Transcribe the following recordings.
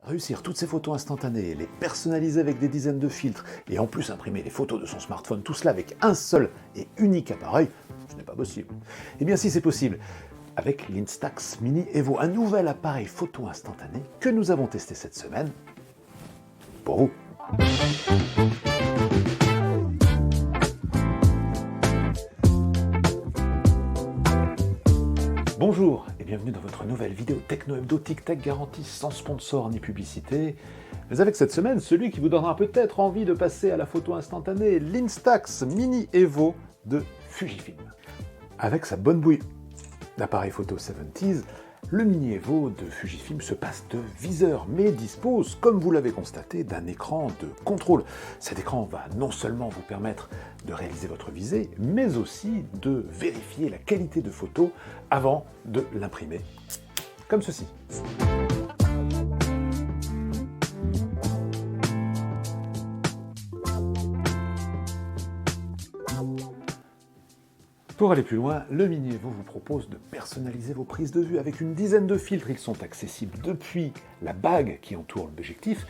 Réussir toutes ces photos instantanées, les personnaliser avec des dizaines de filtres, et en plus imprimer les photos de son smartphone, tout cela avec un seul et unique appareil, ce n'est pas possible. Eh bien si c'est possible, avec l'Instax Mini Evo, un nouvel appareil photo instantané que nous avons testé cette semaine, pour vous. Bonjour et bienvenue dans votre nouvelle vidéo Techno Hebdo Tic-Tac garantie sans sponsor ni publicité. Mais avec cette semaine, celui qui vous donnera peut-être envie de passer à la photo instantanée, l'Instax Mini Evo de Fujifilm. Avec sa bonne bouille d'appareil photo 70s, le Mini Evo de Fujifilm se passe de viseur, mais dispose, comme vous l'avez constaté, d'un écran de contrôle. Cet écran va non seulement vous permettre de réaliser votre visée, mais aussi de vérifier la qualité de photo avant de l'imprimer, comme ceci. Pour aller plus loin, le Mini Evo vous propose de personnaliser vos prises de vue avec une dizaine de filtres. Ils sont accessibles depuis la bague qui entoure l'objectif,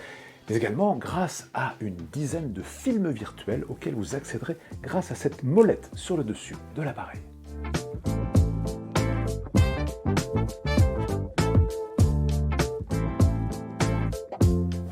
mais également grâce à une dizaine de films virtuels auxquels vous accéderez grâce à cette molette sur le dessus de l'appareil.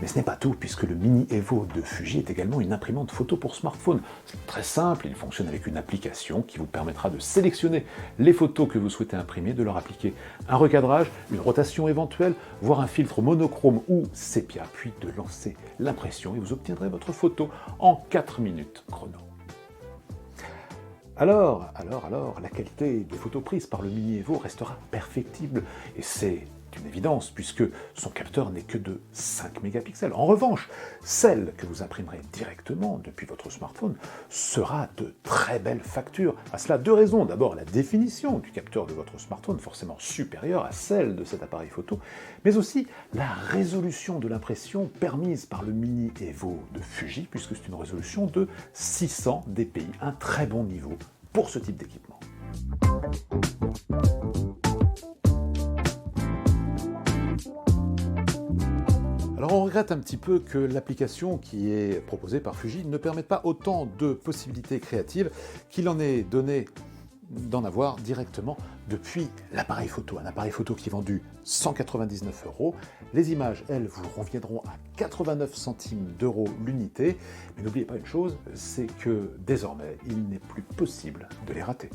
Mais ce n'est pas tout, puisque le Mini Evo de Fuji est également une imprimante photo pour smartphone. C'est très simple, il fonctionne avec une application qui vous permettra de sélectionner les photos que vous souhaitez imprimer, de leur appliquer un recadrage, une rotation éventuelle, voire un filtre monochrome ou sépia, puis de lancer l'impression et vous obtiendrez votre photo en 4 minutes chrono. Alors, la qualité des photos prises par le Mini Evo restera perfectible, et c'est une évidence, puisque son capteur n'est que de 5 mégapixels. En revanche, celle que vous imprimerez directement depuis votre smartphone sera de très belle facture. À cela, deux raisons. D'abord, la définition du capteur de votre smartphone, forcément supérieure à celle de cet appareil photo, mais aussi la résolution de l'impression permise par le Mini Evo de Fuji, puisque c'est une résolution de 600 dpi, un très bon niveau pour ce type d'équipement. Alors on regrette un petit peu que l'application qui est proposée par Fuji ne permette pas autant de possibilités créatives qu'il en est donné d'en avoir directement depuis l'appareil photo. Un appareil photo qui est vendu 199 €. Les images, elles, vous reviendront à 89 centimes d'euros l'unité. Mais n'oubliez pas une chose, c'est que désormais, il n'est plus possible de les rater.